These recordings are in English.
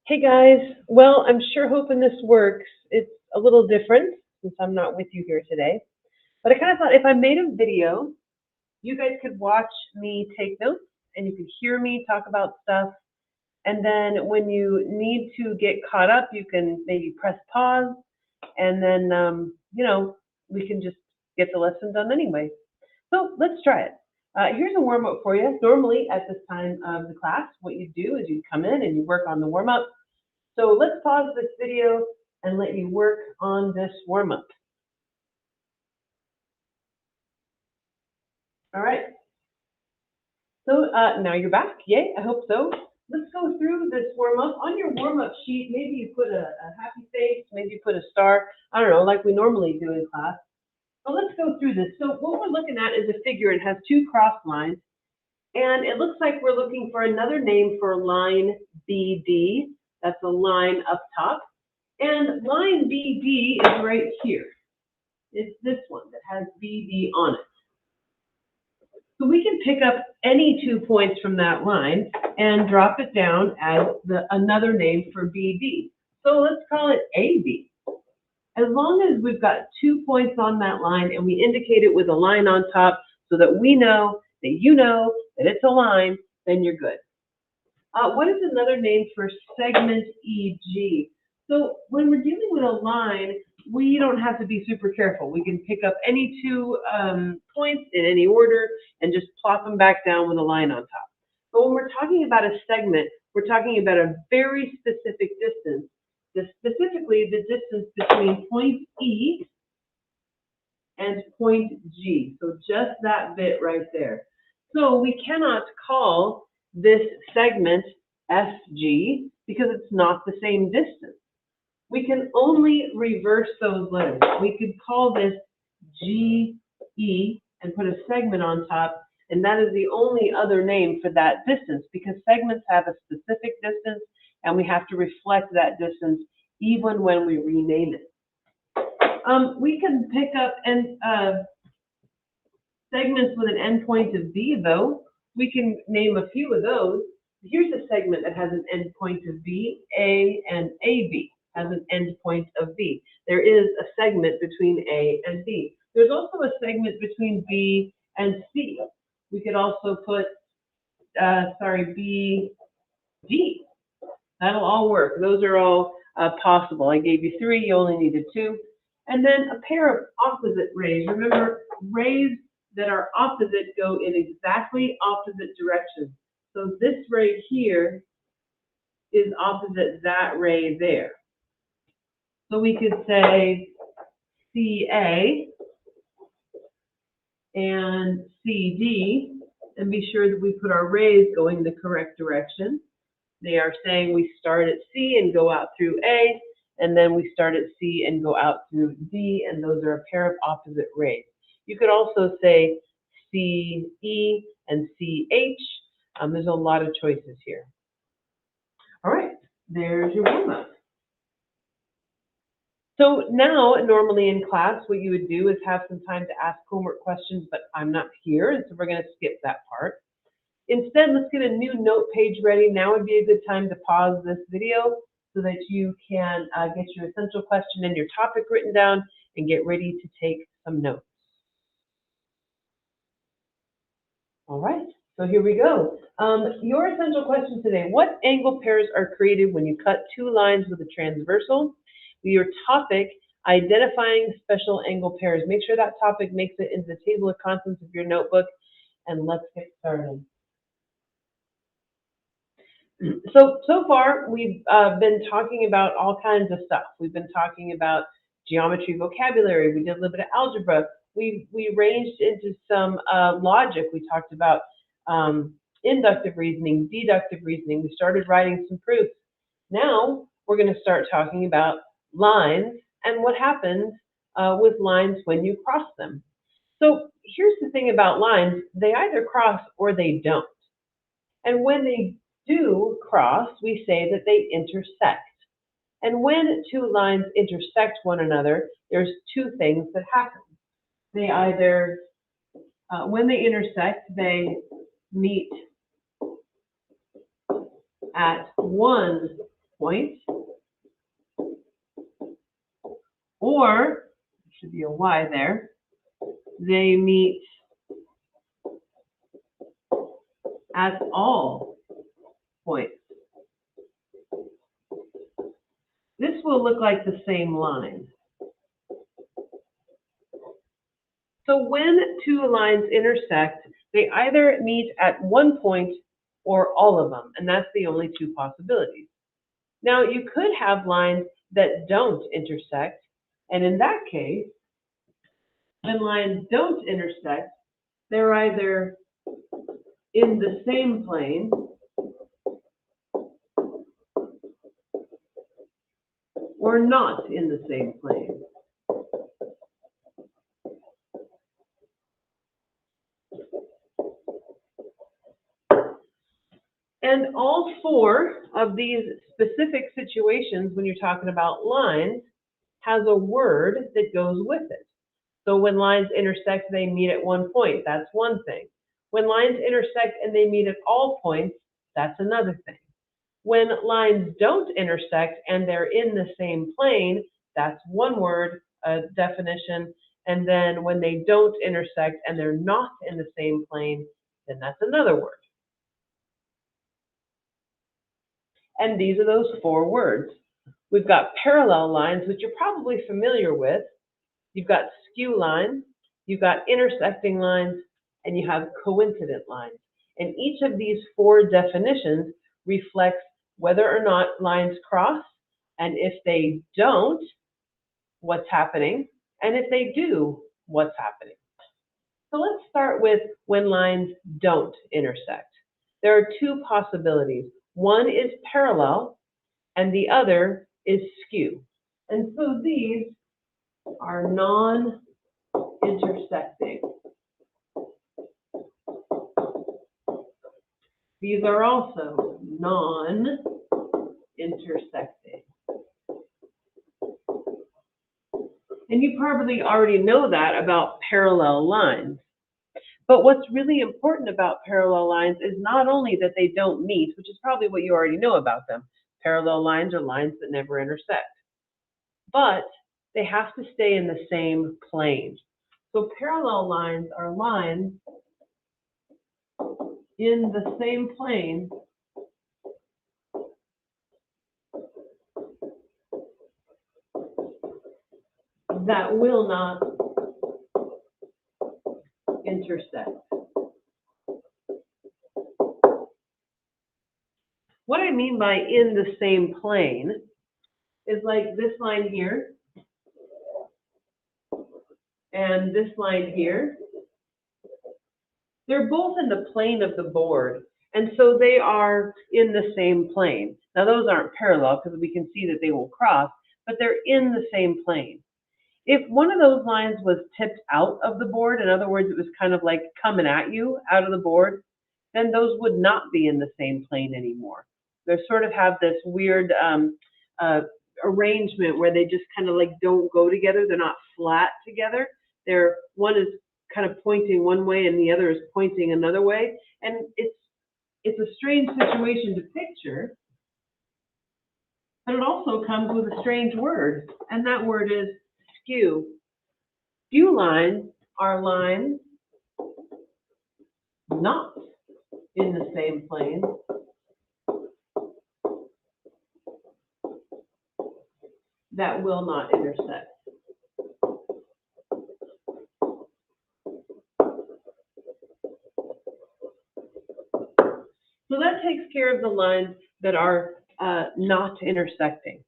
Hey guys, well, I'm sure hoping this works. It's a little different since I'm not with you here today, but I kind of thought if I made a video, you guys could watch me take notes and you could hear me talk about stuff. And then when you need to get caught up, you can maybe press pause and then, we can just get the lesson done anyway. So let's try it. Here's a warm up for you. Normally, at this time of the class, what you do is you come in and you work on the warm up. So let's pause this video and let you work on this warm up. All right. So now you're back. Yay, I hope so. Let's go through this warm up. On your warm up sheet, maybe you put a happy face, maybe you put a star. I don't know, like we normally do in class. But let's go through this. So what we're looking at is a figure. It has two cross lines. And it looks like we're looking for another name for line BD. That's a line up top. And line BD is right here. It's this one that has BD on it. So we can pick up any 2 points from that line and drop it down as another name for BD. So let's call it AB. As long as we've got 2 points on that line and we indicate it with a line on top so that we know that you know that it's a line, then you're good. What is another name for segment EG? So when we're dealing with a line, we don't have to be super careful. We can pick up any 2 points in any order and just plop them back down with a line on top. But when we're talking about a segment, we're talking about a very specific distance. Specifically, the distance between point E and point G. So just that bit right there. So we cannot call this segment SG because it's not the same distance. We can only reverse those letters. We could call this GE and put a segment on top, and that is the only other name for that distance because segments have a specific distance and we have to reflect that distance even when we rename it. We can pick up segments with an endpoint of B, though. We can name a few of those. Here's a segment that has an endpoint of B, A, and AB has an endpoint of B. There is a segment between A and B. There's also a segment between B and C. We could also put, BD. That'll all work. Those are all possible. I gave you 3, you only needed 2. And then a pair of opposite rays. Remember, rays that are opposite go in exactly opposite directions. So this ray here is opposite that ray there. So we could say CA and CD and be sure that we put our rays going the correct direction. They are saying we start at C and go out through A, and then we start at C and go out through D, and those are a pair of opposite rays. You could also say CE and CH. There's a lot of choices here. All right, there's your warm-up. So now, normally in class, what you would do is have some time to ask homework questions, but I'm not here, and so we're going to skip that part. Instead, let's get a new note page ready. Now would be a good time to pause this video so that you can get your essential question and your topic written down and get ready to take some notes. All right, so here we go. Your essential question today: what angle pairs are created when you cut 2 lines with a transversal? Your topic: identifying special angle pairs. Make sure that topic makes it into the table of contents of your notebook, and let's get started. So far, we've been talking about all kinds of stuff. We've been talking about geometry vocabulary. We did a little bit of algebra. We ranged into some logic. We talked about inductive reasoning, deductive reasoning. We started writing some proofs. Now, we're going to start talking about lines and what happens with lines when you cross them. So here's the thing about lines. They either cross or they don't. And when they do cross, we say that they intersect. And when 2 lines intersect one another, there's 2 things that happen. They either, when they intersect, they meet at one point, or, there should be a Y there, they meet at all points. This will look like the same line. So when two lines intersect, they either meet at one point or all of them, and that's the only two possibilities. Now, you could have lines that don't intersect, and in that case, when lines don't intersect, they're either in the same plane or not in the same plane. And all four of these specific situations, when you're talking about lines, has a word that goes with it. So when lines intersect, they meet at one point. That's one thing. When lines intersect and they meet at all points, that's another thing. When lines don't intersect and they're in the same plane, that's one word, a definition. And then when they don't intersect and they're not in the same plane, then that's another word. And these are those four words. We've got parallel lines, which you're probably familiar with. You've got skew lines, you've got intersecting lines, and you have coincident lines. And each of these four definitions reflects whether or not lines cross, and if they don't, what's happening, and if they do, what's happening. So let's start with when lines don't intersect. There are two possibilities. One is parallel, and the other is skew. And so these are non-intersecting. These are also non-intersecting. And you probably already know that about parallel lines. But what's really important about parallel lines is not only that they don't meet, which is probably what you already know about them. Parallel lines are lines that never intersect. But they have to stay in the same plane. So parallel lines are lines in the same plane that will not intersect. What I mean by in the same plane is like this line here and this line here. They're both in the plane of the board, and so they are in the same plane. Now those aren't parallel because we can see that they will cross, but they're in the same plane. If one of those lines was tipped out of the board, in other words, it was kind of like coming at you out of the board, then those would not be in the same plane anymore. They sort of have this weird arrangement where they just kind of like don't go together. They're not flat together. One is kind of pointing one way and the other is pointing another way. And it's a strange situation to picture, but it also comes with a strange word, and that word is skew. Skew lines are lines not in the same plane that will not intersect. So that takes care of the lines that are not intersecting.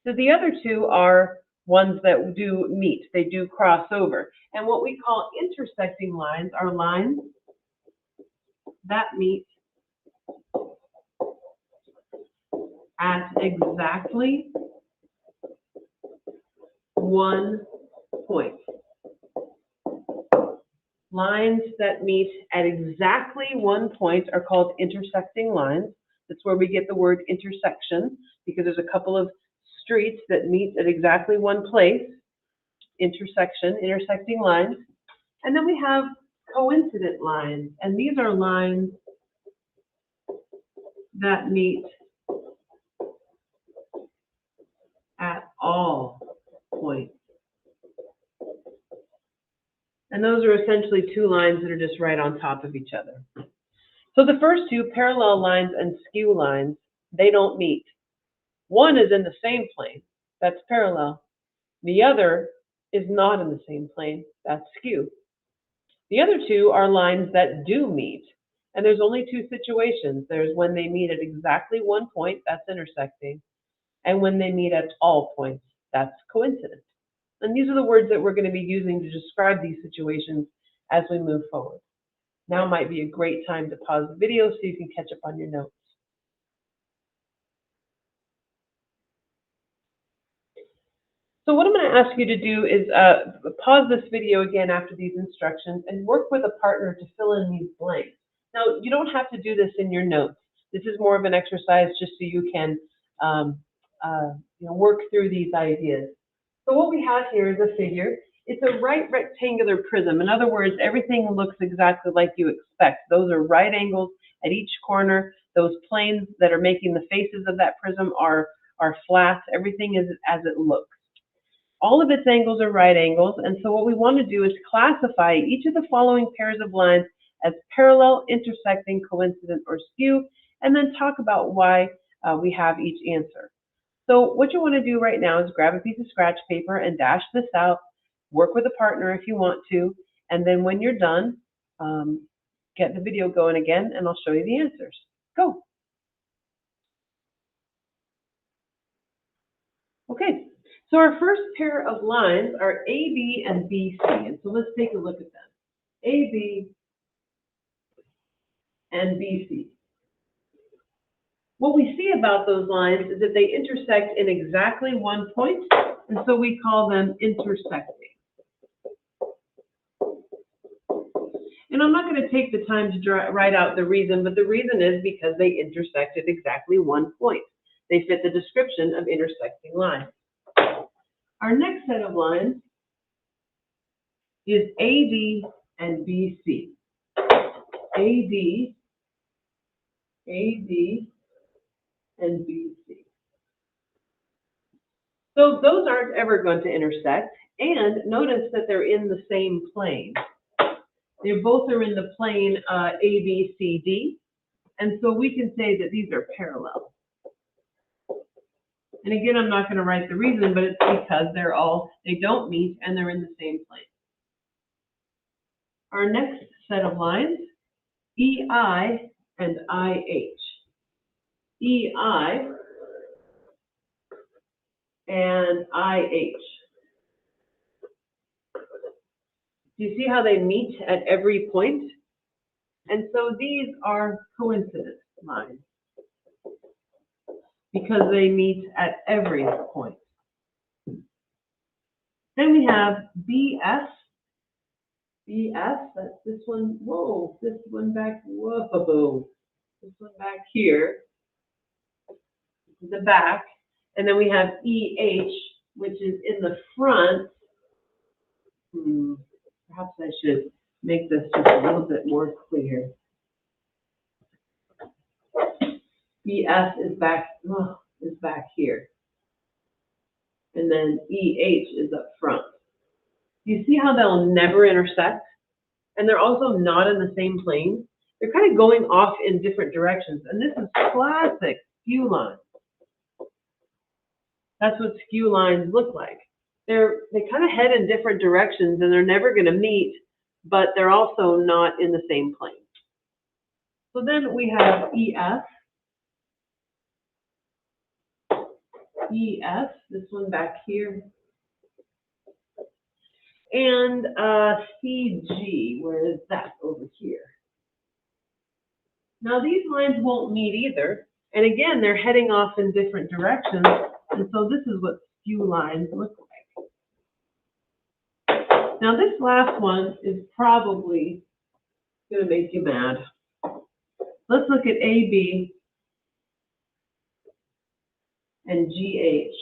So the other two are ones that do meet, they do cross over. And what we call intersecting lines are lines that meet at exactly one point. Lines that meet at exactly one point are called intersecting lines. That's where we get the word intersection, because there's a couple of streets that meet at exactly one place. Intersection, intersecting lines. And then we have coincident lines, and these are lines that meet those are essentially two lines that are just right on top of each other. So the first two, parallel lines and skew lines, they don't meet. One is in the same plane, that's parallel. The other is not in the same plane, that's skew. The other two are lines that do meet. And there's only two situations. There's when they meet at exactly one point, that's intersecting, and when they meet at all points, that's coincident. And these are the words that we're going to be using to describe these situations as we move forward. Now might be a great time to pause the video so you can catch up on your notes. So what I'm going to ask you to do is pause this video again after these instructions and work with a partner to fill in these blanks. Now, you don't have to do this in your notes. This is more of an exercise just so you can work through these ideas. So what we have here is a figure. It's a right rectangular prism. In other words, everything looks exactly like you expect. Those are right angles at each corner. Those planes that are making the faces of that prism are flat. Everything is as it looks. All of its angles are right angles, and so what we want to do is classify each of the following pairs of lines as parallel, intersecting, coincident, or skew, and then talk about why we have each answer. So what you want to do right now is grab a piece of scratch paper and dash this out, work with a partner if you want to, and then when you're done, get the video going again, and I'll show you the answers. Go. Okay. So our first pair of lines are AB and BC, and so let's take a look at them. AB and BC. What we see about those lines is that they intersect in exactly one point, and so we call them intersecting. And I'm not going to take the time to write out the reason, but the reason is because they intersect at exactly one point. They fit the description of intersecting lines. Our next set of lines is AD and BC. AD, and BC. So those aren't ever going to intersect, and notice that they're in the same plane. They both are in the plane ABCD, and so we can say that these are parallel. And again, I'm not going to write the reason, but it's because they don't meet and they're in the same plane. Our next set of lines, EI and IH. EI and IH. Do you see how they meet at every point? And so these are coincident lines because they meet at every point. Then we have BS. BS, that's this one, whoa, this one back, whoa, this one back here, the back. And then we have EH, which is in the front. Perhaps I should make this just a little bit more clear. BS is back here. And then EH is up front. You see how they'll never intersect? And they're also not in the same plane. They're kind of going off in different directions. And this is classic skew lines. That's what skew lines look like. They kind of head in different directions and they're never going to meet, but they're also not in the same plane. So then we have EF. EF, this one back here. And CG, where is that over here? Now these lines won't meet either. And again, they're heading off in different directions. And so this is what skew lines look like. Now this last one is probably going to make you mad. Let's look at AB and GH.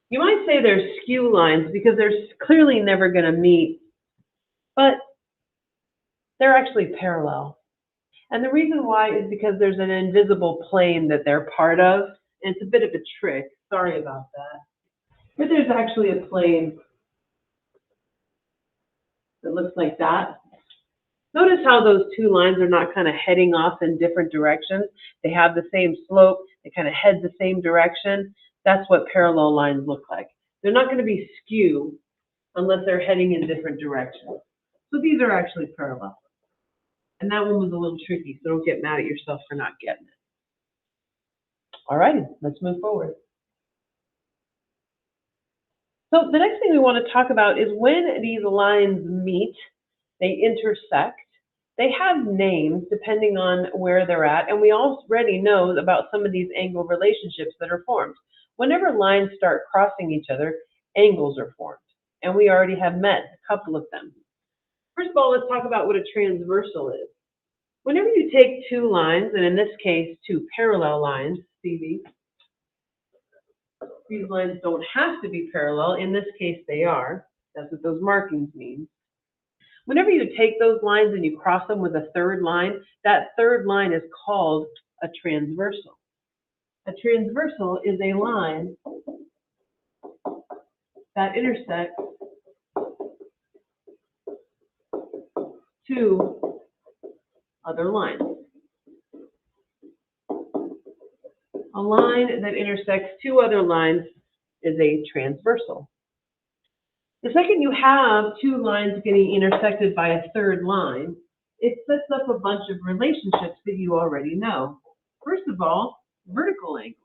You might say they're skew lines because they're clearly never going to meet, but they're actually parallel. And the reason why is because there's an invisible plane that they're part of, and it's a bit of a trick. Sorry about that. But there's actually a plane that looks like that. Notice how those two lines are not kind of heading off in different directions. They have the same slope. They kind of head the same direction. That's what parallel lines look like. They're not going to be skew unless they're heading in different directions. So these are actually parallel. And that one was a little tricky, so don't get mad at yourself for not getting it. All righty, let's move forward. So the next thing we want to talk about is when these lines meet, they intersect. They have names depending on where they're at, and we already know about some of these angle relationships that are formed. Whenever lines start crossing each other, angles are formed, and we already have met a couple of them. First of all, let's talk about what a transversal is. Whenever you take two lines, and in this case, two parallel lines, see these lines don't have to be parallel. In this case, they are. That's what those markings mean. Whenever you take those lines and you cross them with a third line, that third line is called a transversal. A transversal is a line that intersects two other lines. A line that intersects two other lines is a transversal. The second you have two lines getting intersected by a third line, it sets up a bunch of relationships that you already know. First of all, vertical angles.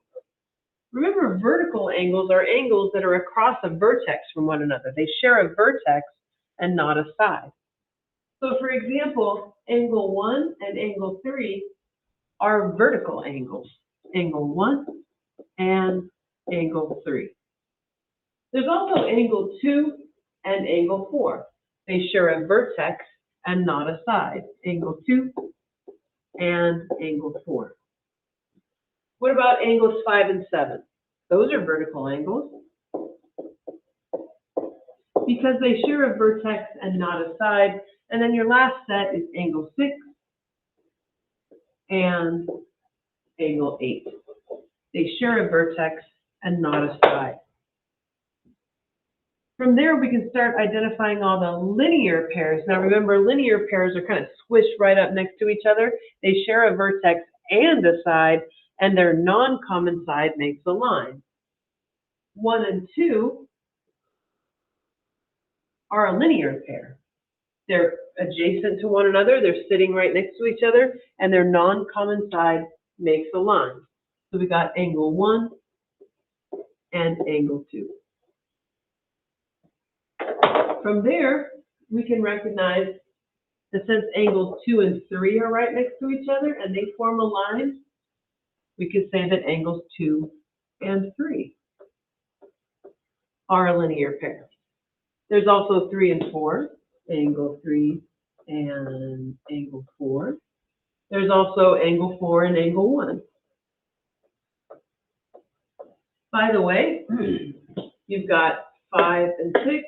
Remember, vertical angles are angles that are across a vertex from one another. They share a vertex and not a side. So for example, angle 1 and angle 3 are vertical angles. Angle 1 and angle 3. There's also angle 2 and angle 4. They share a vertex and not a side. Angle 2 and angle 4. What about angles 5 and 7? Those are vertical angles because they share a vertex and not a side. And then your last set is angle 6 and angle 8. They share a vertex and not a side. From there, we can start identifying all the linear pairs. Now remember, linear pairs are kind of squished right up next to each other. They share a vertex and a side, and their non-common side makes a line. 1 and 2 are a linear pair. They're adjacent to one another. They're sitting right next to each other, and their non-common side makes a line. So we got angle 1 and angle 2. From there, we can recognize that since angles 2 and 3 are right next to each other and they form a line, we could say that angles 2 and 3 are a linear pair. There's also 3 and 4, angle 3 and angle 4. There's also angle 4 and angle 1. By the way, you've got 5 and 6,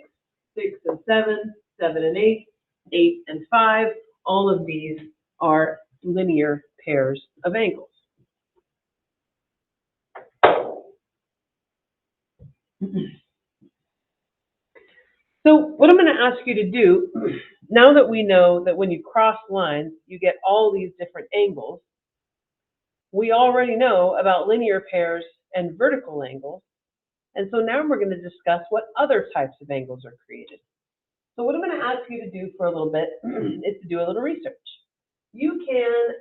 6 and 7, 7 and 8, 8 and 5. All of these are linear pairs of angles. So what I'm going to ask you to do, now that we know that when you cross lines, you get all these different angles, we already know about linear pairs and vertical angles. And so now we're going to discuss what other types of angles are created. So what I'm going to ask you to do for a little bit is to do a little research. You can,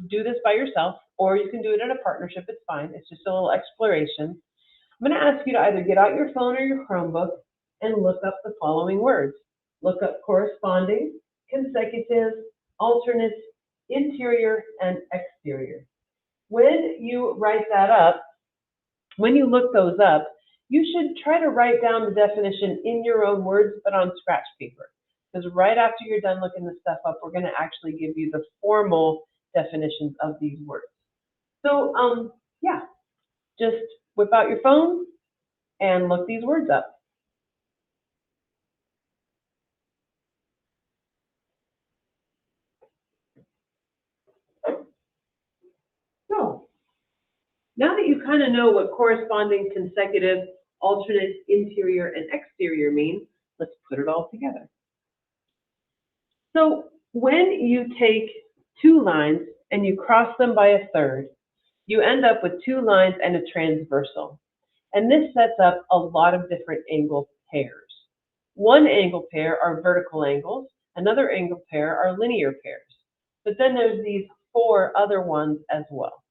do this by yourself, or you can do it in a partnership. It's fine. It's just a little exploration. I'm going to ask you to either get out your phone or your Chromebook and look up the following words. Look up corresponding, consecutive, alternate, interior, and exterior. When you write that up, when you look those up, you should try to write down the definition in your own words, but on scratch paper. Because right after you're done looking this stuff up, we're going to actually give you the formal definitions of these words. So, just whip out your phone and look these words up. So, now that you kind of know what corresponding, consecutive, alternate, interior, and exterior mean, Let's put it all together. So when you take two lines and you cross them by a third, you end up with two lines and a transversal. And this sets up a lot of different angle pairs. One angle pair are vertical angles, another angle pair are linear pairs. But then there's these four other ones as well.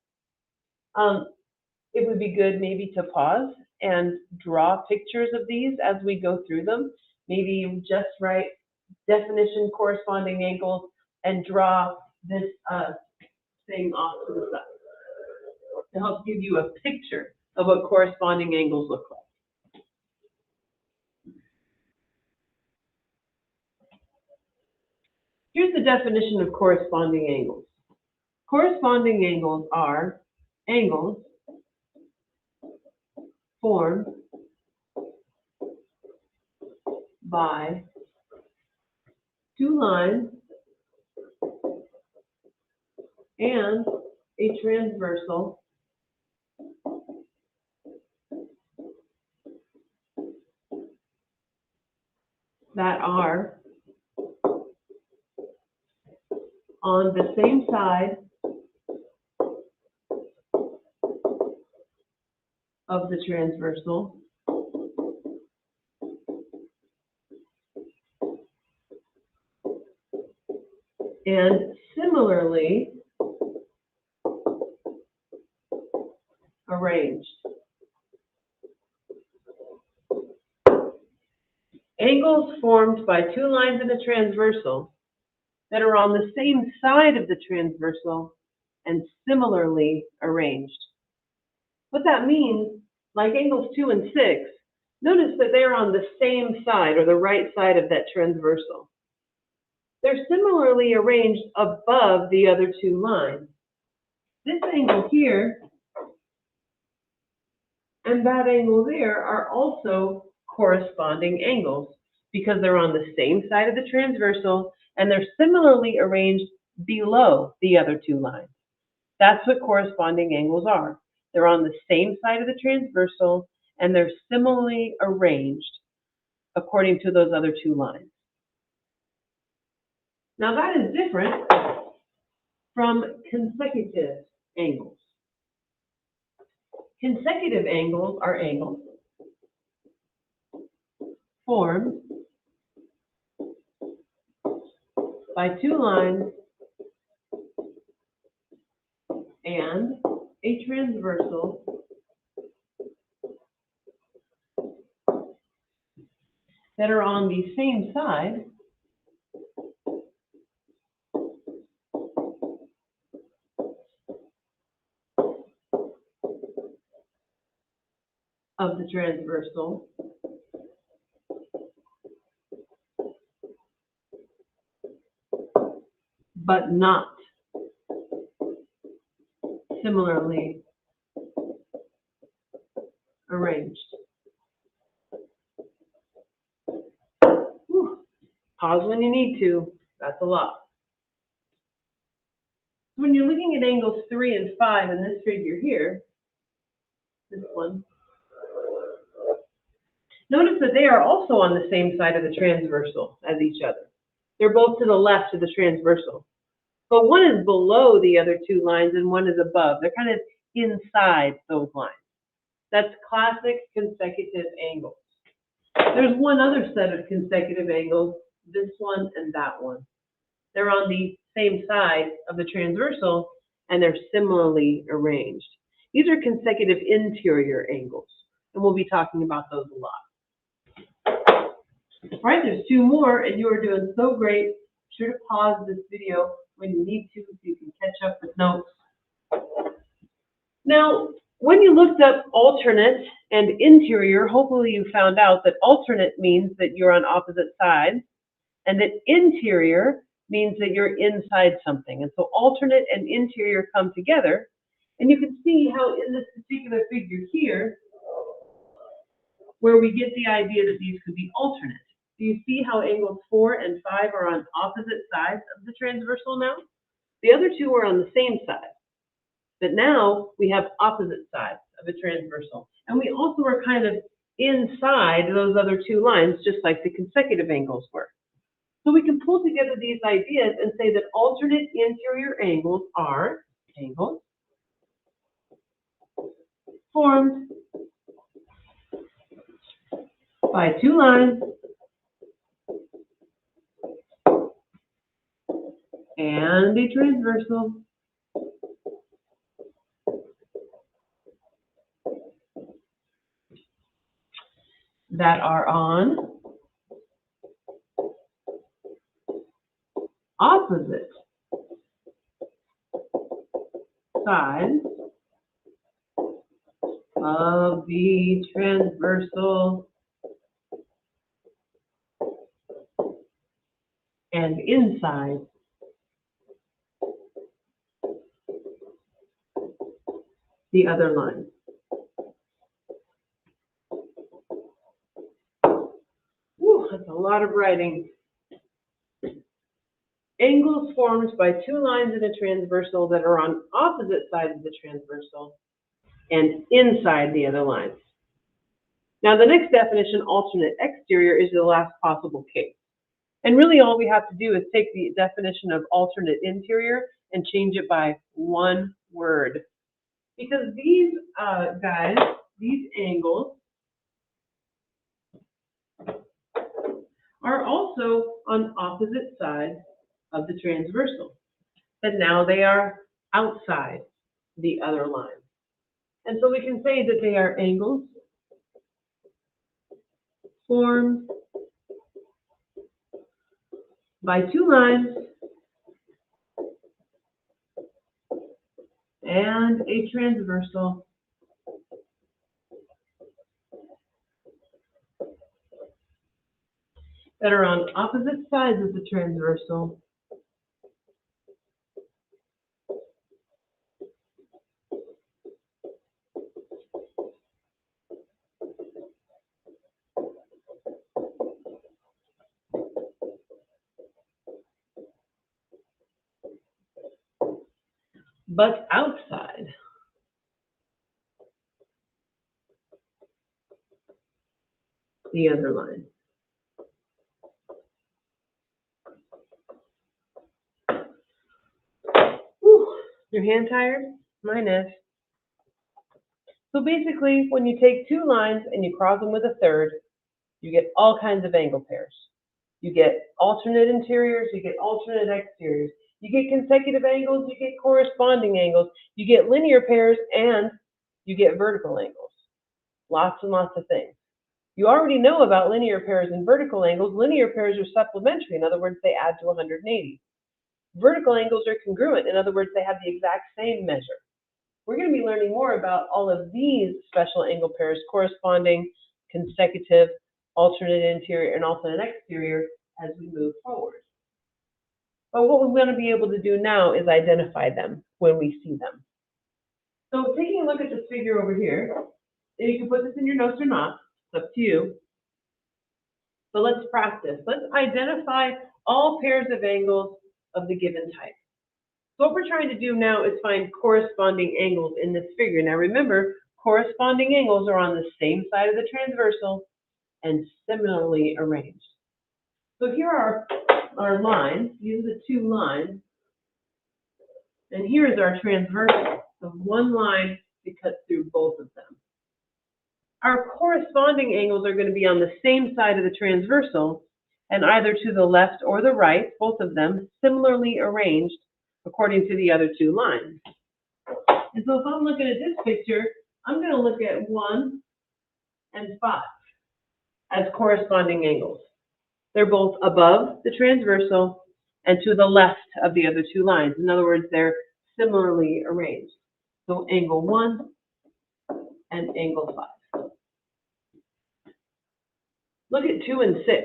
It would be good maybe to pause and draw pictures of these as we go through them. Maybe you just write definition corresponding angles and draw this thing off to the side to help give you a picture of what corresponding angles look like. Here's the definition of corresponding angles. Corresponding angles are angles formed by two lines and a transversal that are on the same side of the transversal and similarly arranged. Angles formed by two lines and a transversal that are on the same side of the transversal and similarly arranged. What that means, like angles 2 and 6, notice that they're on the same side or the right side of that transversal. They're similarly arranged above the other two lines. This angle here and that angle there are also corresponding angles because they're on the same side of the transversal and they're similarly arranged below the other two lines. That's what corresponding angles are. They're on the same side of the transversal and they're similarly arranged according to those other two lines. Now that is different from consecutive angles. Consecutive angles are angles formed by two lines and a transversal that are on the same side of the transversal but not similarly arranged. Whew. Pause when you need to. That's a lot. When you're looking at angles 3 and 5 in this figure here, this one, notice that they are also on the same side of the transversal as each other. They're both to the left of the transversal. But one is below the other two lines and one is above. They're kind of inside those lines. That's classic consecutive angles. There's one other set of consecutive angles, this one and that one. They're on the same side of the transversal and they're similarly arranged. These are consecutive interior angles, and we'll be talking about those a lot. All right, there's two more, and you are doing so great. Be sure to pause this video when you need to so you can catch up with notes. Now, when you looked up alternate and interior, hopefully you found out that alternate means that you're on opposite sides, and that interior means that you're inside something. And so alternate and interior come together, and you can see how in this particular figure here, where we get the idea that these could be alternate. Do you see how angles 4 and 5 are on opposite sides of the transversal now? The other two are on the same side. But now we have opposite sides of a transversal. And we also are kind of inside those other two lines, just like the consecutive angles were. So we can pull together these ideas and say that alternate interior angles are angles formed by two lines and a transversal that are on opposite sides of the transversal and inside the other line. Whew, that's a lot of writing. Angles formed by two lines in a transversal that are on opposite sides of the transversal and inside the other lines. Now the next definition, alternate exterior, is the last possible case. And really all we have to do is take the definition of alternate interior and change it by one word. Because these guys, these angles, are also on opposite sides of the transversal. But now they are outside the other line. And so we can say that they are angles formed by two lines and a transversal that are on opposite sides of the transversal but outside the other line. Whew, your hand tired? Mine is. So basically, when you take two lines and you cross them with a third, you get all kinds of angle pairs. You get alternate interiors, you get alternate exteriors. You get consecutive angles, you get corresponding angles, you get linear pairs, and you get vertical angles. Lots and lots of things. You already know about linear pairs and vertical angles. Linear pairs are supplementary. In other words, they add to 180. Vertical angles are congruent. In other words, they have the exact same measure. We're going to be learning more about all of these special angle pairs, corresponding, consecutive, alternate interior, and alternate exterior as we move forward. But what we're going to be able to do now is identify them when we see them. So taking a look at this figure over here, and you can put this in your notes or not, it's up to you. But let's practice. Let's identify all pairs of angles of the given type. So what we're trying to do now is find corresponding angles in this figure. Now remember, corresponding angles are on the same side of the transversal and similarly arranged. So here are our lines. These are the two lines. And here is our transversal. So one line to cut through both of them. Our corresponding angles are going to be on the same side of the transversal and either to the left or the right, both of them similarly arranged according to the other two lines. And so if I'm looking at this picture, I'm going to look at 1 and 5 as corresponding angles. They're both above the transversal and to the left of the other two lines. In other words, they're similarly arranged. So angle 1 and angle 5. Look at 2 and 6.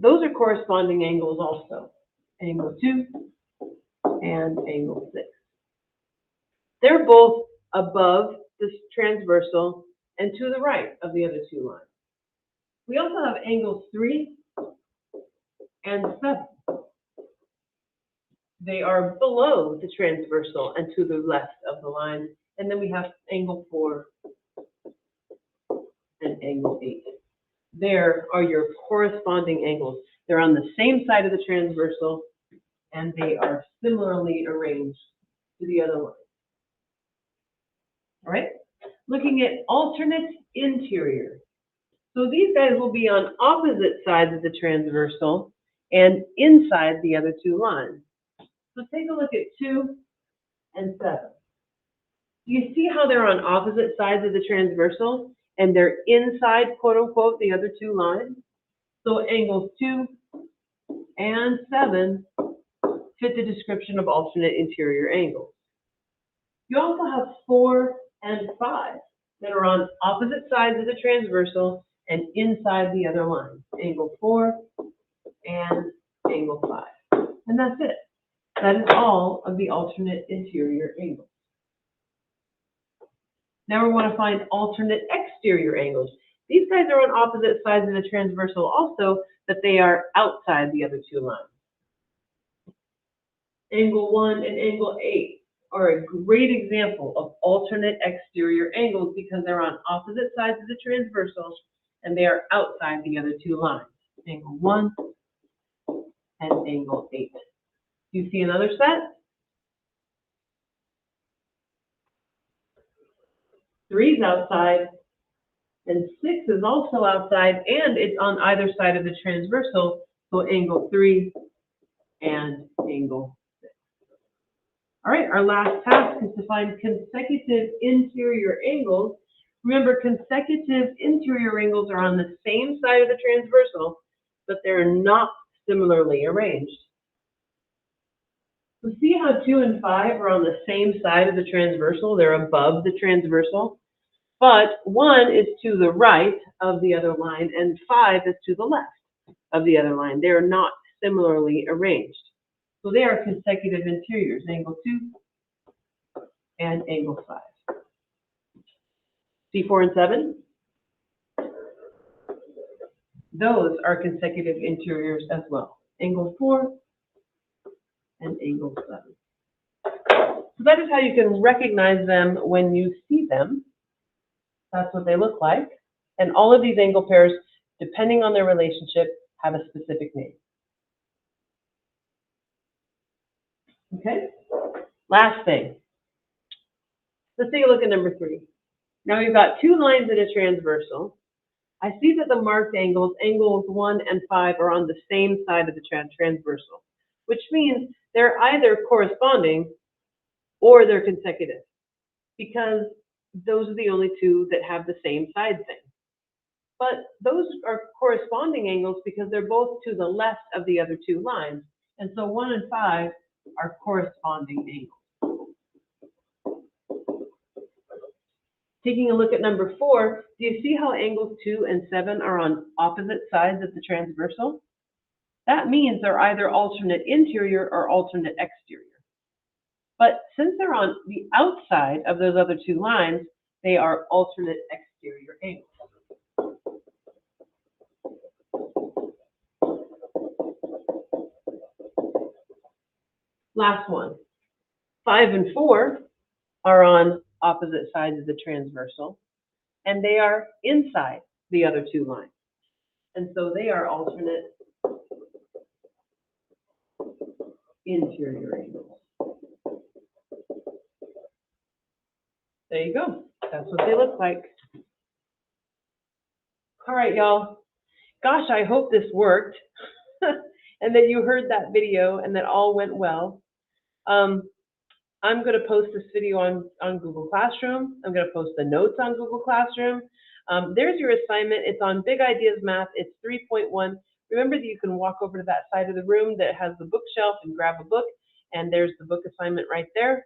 Those are corresponding angles also. Angle 2 and angle 6. They're both above this transversal and to the right of the other two lines. We also have angles 3 and 7. They are below the transversal and to the left of the line. And then we have angle 4 and angle 8. There are your corresponding angles. They're on the same side of the transversal, and they are similarly arranged to the other line. All right? Looking at alternate interior. So these guys will be on opposite sides of the transversal and inside the other two lines. So take a look at 2 and 7. Do you see how they're on opposite sides of the transversal and they're inside, quote unquote, the other two lines? So angles 2 and 7 fit the description of alternate interior angles. You also have 4 and 5 that are on opposite sides of the transversal and inside the other line. Angle 4 and angle 5. And that's it. That is all of the alternate interior angles. Now we want to find alternate exterior angles. These guys are on opposite sides of the transversal also, but they are outside the other two lines. Angle 1 and angle 8 are a great example of alternate exterior angles because they're on opposite sides of the transversal and they are outside the other two lines. Angle 1 and angle 8. Do you see another set? 3 is outside, and 6 is also outside, and it's on either side of the transversal, so angle 3 and angle 6. All right, our last task is to find consecutive interior angles. Remember, consecutive interior angles are on the same side of the transversal, but they're not similarly arranged. So see how 2 and 5 are on the same side of the transversal? They're above the transversal. But 1 is to the right of the other line, and 5 is to the left of the other line. They are not similarly arranged. So they are consecutive interiors, angle 2 and angle 5. See 4 and 7? Those are consecutive interiors as well. Angle 4 and angle 7. So that is how you can recognize them when you see them. That's what they look like. And all of these angle pairs, depending on their relationship, have a specific name. Okay? Last thing. Let's take a look at number 3. Now we've got 2 lines in a transversal. I see that the marked angles, angles 1 and 5, are on the same side of the transversal, which means they're either corresponding or they're consecutive, because those are the only 2 that have the same side thing. But those are corresponding angles because they're both to the left of the other 2 lines. And so 1 and 5 are corresponding angles. Taking a look at number 4, do you see how angles 2 and 7 are on opposite sides of the transversal? That means they're either alternate interior or alternate exterior. But since they're on the outside of those other 2 lines, they are alternate exterior angles. Last one. 5 and 4 are on opposite sides of the transversal, and they are inside the other 2 lines. And so they are alternate interior angles. There you go. That's what they look like. All right, y'all. Gosh, I hope this worked and that you heard that video and that all went well. I'm going to post this video on Google Classroom. I'm going to post the notes on Google Classroom. There's your assignment. It's on Big Ideas Math. It's 3.1. Remember that you can walk over to that side of the room that has the bookshelf and grab a book, and there's the book assignment right there.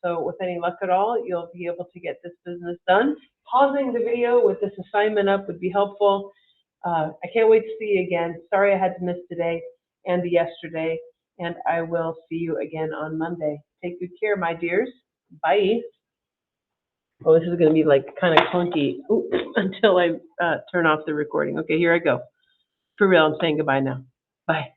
So with any luck at all, you'll be able to get this business done. Pausing the video with this assignment up would be helpful. I can't wait to see you again. Sorry I had to miss today and yesterday, and I will see you again on Monday. Take good care, my dears. Bye. Oh, this is going to be like kind of clunky until I turn off the recording. Okay, here I go. For real, I'm saying goodbye now. Bye.